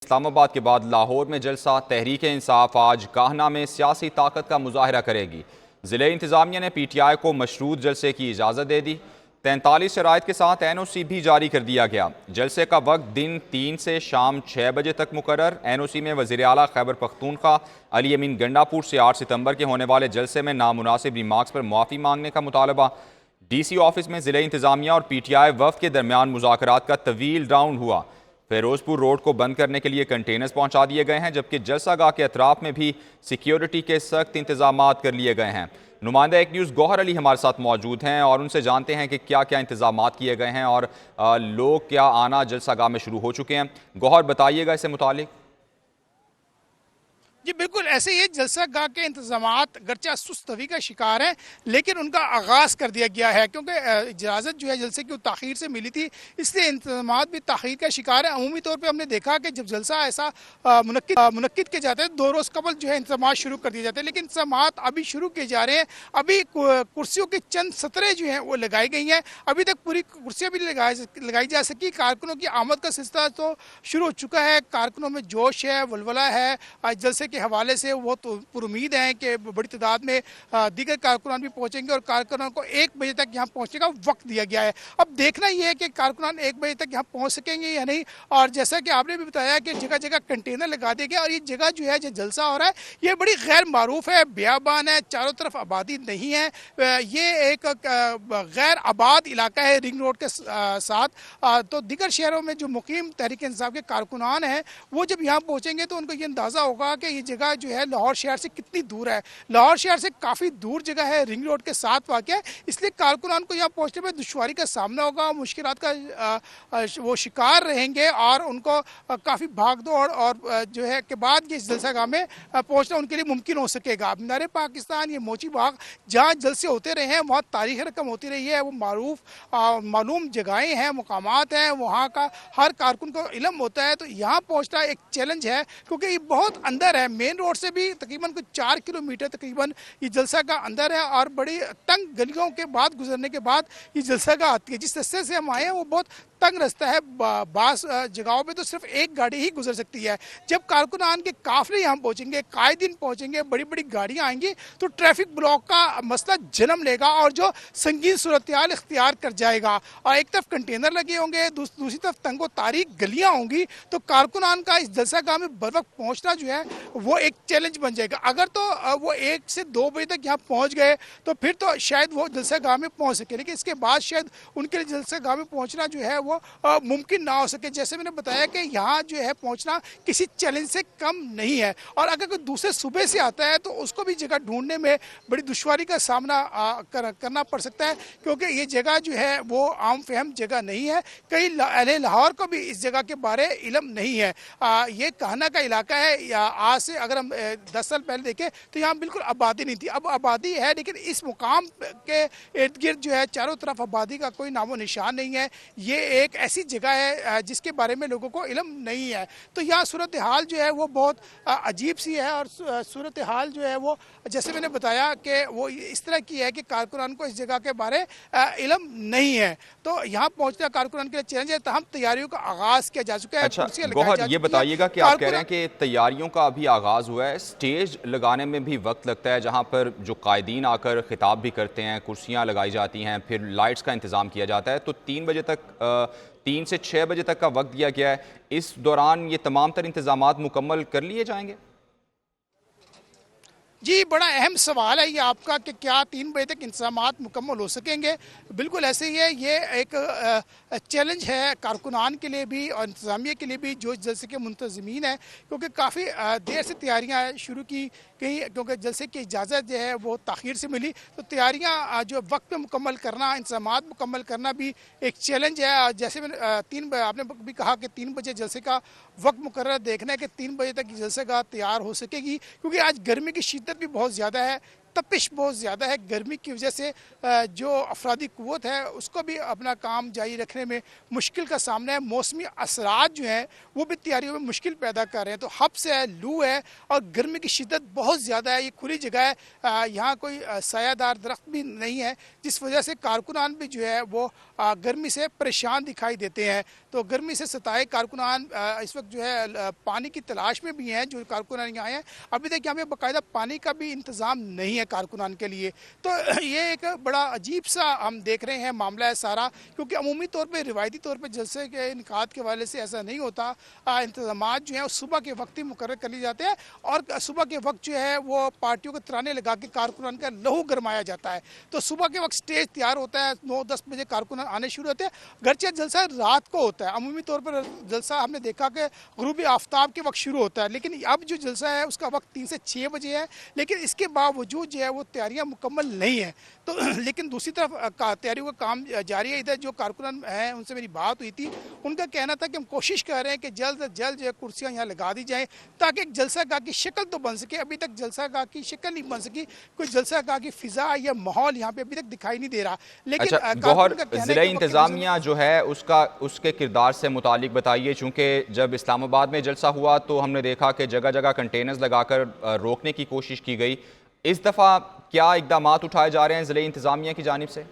इस्लामाबाद के बाद लाहौर में जलसा तहरीक इंसाफ आज काहना में सियासी ताकत का मुजाहरा करेगी। ज़िले इंतज़ामिया ने PTI को मशरूत जलसे की इजाज़त दे दी। 43 शराइत के साथ NOC भी जारी कर दिया गया। जलसे का वक्त दिन 3 से शाम 6 बजे तक मुकर्रर। NOC में वज़ीर आला खैबर पख्तूनख्वा अली अमीन गंडापुर से 8 सितंबर के होने वाले जलसे में नामुनासिब रिमार्क्स पर मुआफ़ी मांगने का मुतालबा। DC ऑफिस में ज़िले इंतज़ामिया और PTI वफ़द के दरमियान मुज़ाकरात का तवील राउंड हुआ। फिरोजपुर रोड को बंद करने के लिए कंटेनर्स पहुंचा दिए गए हैं, जबकि जलसागाह के अतराफ में भी सिक्योरिटी के सख्त इंतजामात कर लिए गए हैं। नुमाइंदा एक न्यूज़ गौहर अली हमारे साथ मौजूद हैं और उनसे जानते हैं कि क्या क्या इंतजामात किए गए हैं और लोग क्या आना जलसागाह में शुरू हो चुके हैं। गौहर, बताइएगा इससे मुतालिक। जी बिल्कुल, ऐसे ही जलसागाह के इंतजामात गरचा सुस्तवी का शिकार हैं, लेकिन उनका आगाज़ कर दिया गया है क्योंकि इजाज़त जो है जलसे की ताख़ीर से मिली थी, इसलिए इंतजामात भी ताख़ीर का शिकार है। अमूमी तौर पे हमने देखा कि जब जलसा ऐसा मुनक्किद किया जाता है 2 रोज़ कबल जो है इंतजामात शुरू कर दिए जाते हैं, लेकिन इंतजामात अभी शुरू किए जा रहे हैं। अभी कुर्सियों की चंद सतरें जो हैं वो लगाई गई हैं, अभी तक पूरी कुर्सियाँ भी लगाई जा सकी। कारकुनों की आमद का सिलसिला तो शुरू हो चुका है, कारकुनों में जोश है, वलवला है। जलसे के हवाले से वो तो पुरुमीद हैं कि बड़ी तादाद में दीगर कारकुनान भी पहुंचेंगे और कारकुनान को 1 बजे तक यहाँ पहुंचने का वक्त दिया गया है। अब देखना ये है कि कारकुनान 1 बजे तक यहाँ पहुंच सकेंगे या नहीं। और जैसा कि आपने भी बताया कि जगह जगह कंटेनर लगा दिए गए और ये जगह जो है जो जलसा हो रहा है ये बड़ी गैर मारूफ है, बियाबान है, चारों तरफ आबादी नहीं है। ये एक गैर आबाद इलाका है रिंग रोड के साथ। तो दीगर शहरों में जो मुकीम तहरीक इंसाफ के कारकुनान हैं वो जब यहाँ पहुँचेंगे तो उनको ये अंदाज़ा होगा कि ये जगह जो है लाहौर शहर से कितनी दूर है। लाहौर शहर से काफ़ी दूर जगह है, रिंग रोड के साथ वाक़ है, इसलिए कारकुनान को यहाँ पहुँचने में दुश्वारी का सामना होगा, मुश्किलात का वो शिकार रहेंगे और उनको काफ़ी भाग दौड़ और जो है के बाद ये जलसागाह में पहुँचना उनके लिए मुमकिन हो सकेगा। मीनार पाकिस्तान, ये मोची बाग जहाँ जलसे होते रहे हैं वहाँ तारीख़ रकम होती रही है, वो मालूम जगहें हैं, मुकामात हैं, वहाँ का हर कारकुन को इल्म होता है। तो यहाँ पहुँचना एक चैलेंज है क्योंकि ये बहुत अंदर है, मेन रोड से भी तकरीबन कुछ 4 किलोमीटर तकरीबन ये जलसागाह अंदर है और बड़ी तंग गलियों के बाद गुजरने के बाद ये जलसागाह आती है। जिस रास्ते से हम आए हैं वो बहुत तंग रास्ता है, बास जगहों पे तो सिर्फ एक गाड़ी ही गुजर सकती है। जब कारकुनान के काफिले यहाँ पहुँचेंगे, कायदीन पहुँचेंगे, बड़ी बड़ी गाड़ियाँ आएंगी तो ट्रैफिक ब्लॉक का मसला जन्म लेगा और जो संगीन सूरत हाल इख्तियार कर जाएगा। और एक तरफ कंटेनर लगे होंगे, दूसरी तरफ तंगो तारीख गलियाँ होंगी, तो कारकुनान का इस जलसागाह में बर वक्त पहुँचना जो है वो एक चैलेंज बन जाएगा। अगर तो वो 1 से 2 बजे तक यहाँ पहुँच गए तो फिर तो शायद वो जलसागाह में पहुँच सके, लेकिन इसके बाद शायद उनके लिए जलसागाह में पहुँचना जो है वो मुमकिन ना हो सके। जैसे मैंने बताया कि यहाँ जो है पहुँचना किसी चैलेंज से कम नहीं है और अगर कोई दूसरे सूबे से आता है तो उसको भी जगह ढूंढने में बड़ी दुश्वारी का सामना करना पड़ सकता है क्योंकि ये जगह जो है वो आम फहम जगह नहीं है। कई अहले लाहौर को भी इस जगह के बारे इल्म नहीं है। ये कहना का इलाका है, या आज से अगर हम 10 साल पहले देखें तो यहाँ बिल्कुल आबादी नहीं थी, अब आबादी है, लेकिन इस मुकाम के इर्द गिर्द जो है चारों तरफ आबादी का कोई नामो निशान नहीं है। ये एक ऐसी जगह है जिसके बारे में लोगों को इल्म नहीं है। तो यहाँ सूरत हाल जो है वो बहुत अजीब सी है और सूरत हाल जो है वो जैसे मैंने बताया कि वो इस तरह की है कि कारकुनान को इस जगह के बारे इल्म नहीं है। तो यहाँ पहुँचना कारकुनान के लिए चैलेंज है, तमाम तैयारियों का आगाज़ किया जा चुका है। अच्छा गौहर, ये बताइएगा कि आप कह रहे हैं कि तैयारियों का अभी आगाज़ हुआ है, स्टेज लगाने में भी वक्त लगता है जहाँ पर जो कायदीन आकर खिताब भी करते हैं, कुर्सियाँ लगाई जाती हैं, फिर लाइट्स का इंतज़ाम किया जाता है। तो 3 बजे तक 3 से 6 बजे तक का वक्त दिया गया है, इस दौरान ये तमाम तर इंतज़ामात मुकम्मल कर लिए जाएंगे? जी, बड़ा अहम सवाल है ये आपका कि क्या 3 बजे तक इंतज़ामात मुकम्मल हो सकेंगे। बिल्कुल ऐसे ही है, ये एक चैलेंज है कारकुनान के लिए भी और इंतज़ामिया के लिए भी जो जलसे के मुंतज़मीन है, क्योंकि काफ़ी देर से तैयारियां शुरू की गई क्योंकि जलसे की इजाज़त जो है वो ताख़ीर से मिली। तो तैयारियां जो वक्त पे मुकम्मल करना, इंतज़ामात मुकम्मल करना भी एक चैलेंज है। जैसे मैंने आपने भी कहा कि 3 बजे जलसे का वक्त मुकर्रर देखना है कि 3 बजे तक जलसेगाह तैयार हो सकेगी, क्योंकि आज गर्मी की शिद्दत भी बहुत ज़्यादा है। तपिश बहुत ज़्यादा है। गर्मी की वजह से जो अफरादी क़ुव्वत है उसको भी अपना काम जारी रखने में मुश्किल का सामना है। मौसमी असरात जो हैं वो भी तैयारियों में मुश्किल पैदा कर रहे हैं। तो हब्स है, लू है और गर्मी की शिद्दत बहुत ज़्यादा है। ये खुली जगह है, यहाँ कोई सायादार दरख्त भी नहीं है, जिस वजह से कारकुनान भी जो है वो गर्मी से परेशान दिखाई देते हैं। तो गर्मी से सताए कारकुनान इस वक्त जो है पानी की तलाश में भी हैं। जो कारकुनान यहाँ हैं, अभी तक यहाँ पे बाकायदा पानी का भी इंतज़ाम नहीं है कारकुनान के लिए। तो ये एक बड़ा अजीब सा हम देख रहे हैं मामला है सारा, क्योंकि अमूमी तौर पर रिवायती तौर पर जलसे के इनकाद के वाले से ऐसा नहीं होता। इंतज़ामात जो हैं सुबह के वक्त ही मुकर्रर कर लिए जाते हैं और सुबह के वक्त जो है वो पार्टियों के तराने लगा के कारकुनान का लहू गरमाया जाता है। तो सुबह के वक्त स्टेज तैयार होता है, 9-10 बजे कारकुनान आने शुरू होते हैं। गर्चे जलसा रात को होता है, अमूमी तौर पर जलसा हमने देखा कि गुरूबी आफ्ताब के वक्त शुरू होता है, लेकिन अब जो जलसा है उसका वक्त 3 से 6 बजे है। लेकिन इसके बावजूद जो है वो तैयारियां मुकम्मल नहीं है। तो लेकिन दूसरी तरफ तैयारियों का काम जारी है। इधर जो कारकुनान हैं उनसे मेरी बात हुई थी, उनका कहना था कि हम कोशिश कर रहे हैं कि जल्द अज जल्द जो है कुर्सियाँ यहाँ लगा दी जाएँ ताकि एक जलसा गाह की शक्ल तो बन सके। अभी तक जलसा गाह की शक्ल नहीं बन सकी, कोई जलसा गाह की फ़िज़ा या माहौल यहाँ पे अभी तक दिखाई नहीं दे रहा। लेकिन अच्छा गौहर, ज़िला इंतज़ामिया जो है उसके किरदार से मुतालिक बताइए, चूँकि जब इस्लामाबाद में जलसा हुआ तो हमने देखा कि जगह जगह कंटेनर्स लगाकर रोकने की कोशिश की गई। इस दफ़ा क्या इक़दामात उठाए जा रहे हैं ज़िला इंतज़ामिया की जानिब से?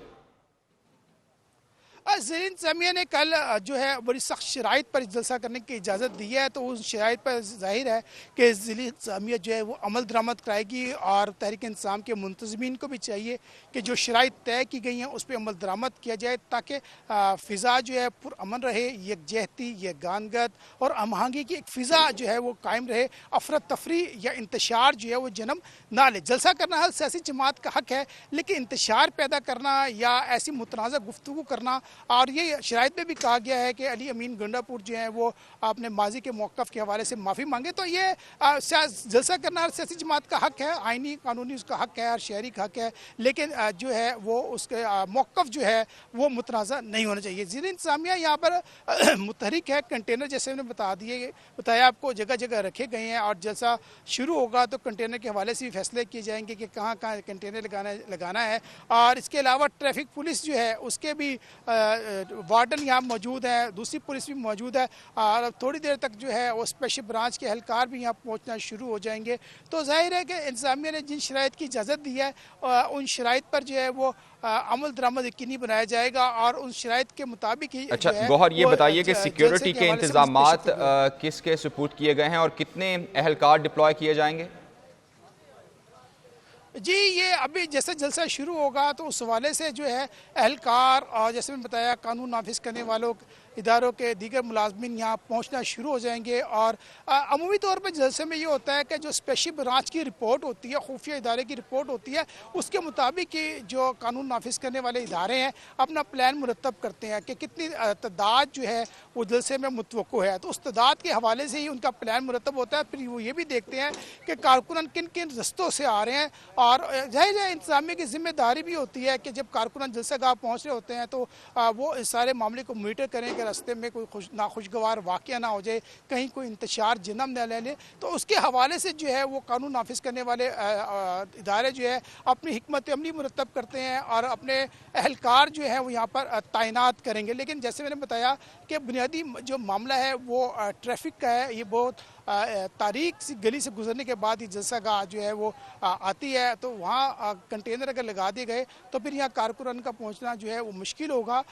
ज़िला इंतज़ामिया ने कल जो है बड़ी सख्त शराइत पर जलसा करने की इजाज़त दी है। तो उस शराइत पर ज़ाहिर है कि ज़िला इंतज़ामिया जो है वो अमल दरामद कराएगी और तहरीक इंसाम के मुंतज़मीन को भी चाहिए कि जो शराइत तय की गई हैं उस पर अमल दरामद किया जाए ताकि फ़िज़ा जो है पुरअमन रहे, यकजहती, यगानगत और हमआहंगी की एक फ़िज़ा जो है वो कायम रहे। अफरा तफरी या इंतशार जो है वो जन्म ना ले। जलसा करना हर सियासी जमात का हक़ है, लेकिन इंतशार पैदा करना या ऐसी मुतनाज़ा गुफ्तगू करना, और ये शराइत में भी कहा गया है कि अली अमीन गंडापुर जो है वो अपने माजी के मौक़िफ़ के हवाले से माफ़ी मांगे। तो ये जलसा करना हर सियासी जमात का हक़ है, आइनी कानूनी उसका हक़ है, हर शहरी का हक़ है, लेकिन जो है वो उसके मौक़िफ़ जो है वो मुतनाज़ा नहीं होना चाहिए। ज़िला इंतज़ामिया यहाँ पर मुतहरिक है। कंटेनर जैसे मैंने बताया आपको जगह जगह रखे गए हैं और जलसा शुरू होगा तो कंटेनर के हवाले से भी फैसले किए जाएंगे कि कहाँ कहाँ कंटेनर लगाना है। और इसके अलावा ट्रैफिक पुलिस जो है उसके भी वार्डन यहाँ मौजूद है, दूसरी पुलिस भी मौजूद है और थोड़ी देर तक जो है वो स्पेशल ब्रांच के एहलकार भी यहाँ पहुँचना शुरू हो जाएंगे। तो जाहिर है कि इंतज़ामिया ने जिन शराइत की इजाज़त दी है उन शराइत पर जो है वो अमल दरामद यकीनी बनाया जाएगा और उन शराइत के मुताबिक ही। अच्छा गौहर, ये बताइए कि सिक्योरिटी के इंतजामात किसके सुपुर्द किए गए हैं और कितने एहलकार डिप्लॉय किए जाएंगे? जी, ये अभी जैसे जलसा शुरू होगा तो उस हवाले से जो है एहलकार और जैसे मैंने बताया कानून नाफिज करने वालों इदारों के दीगर मुलाजमीन यहाँ पहुँचना शुरू हो जाएंगे। और अमूमी तौर पर जलसे में ये होता है कि जो स्पेशल ब्रांच की रिपोर्ट होती है, खुफिया इदारे की रिपोर्ट होती है, उसके मुताबिक ही जो कानून नाफिज करने वाले इदारे हैं अपना प्लान मुरतब करते हैं कि कितनी तादाद जो है वो जलसे में मुतवक्को है। तो उस तादाद के हवाले से ही उनका प्लान मुरतब होता है। फिर वो ये भी देखते हैं कि कारकुनान किन किन रस्तों से आ रहे हैं और जाहिर है इंतज़ामिया की जिम्मेदारी भी होती है कि जब कारकुनान जलसा गाह पहुँच रहे होते हैं तो वो इस सारे मामले को मॉनिटर करें कि रास्ते में कोई नाखुशगवार वाक़या ना हो जाए, कहीं कोई इंतशार जन्म न ले ले। तो उसके हवाले से जो है वो कानून नाफिज करने वाले इदारे जो है अपनी हिकमत अमली मुरतब करते हैं और अपने एहलकार जो है वो यहाँ पर तैनात करेंगे। लेकिन जैसे मैंने बताया कि बुनियादी जो मामला है वो ट्रैफिक का है। ये बहुत तारीख सी गली से गुजरने के बाद ही जलसा गाह जो है वो आती है, तो वहाँ कंटेनर अगर लगा दिए गए तो फिर यहाँ कारकुनान का पहुँचना जो है वो मुश्किल होगा।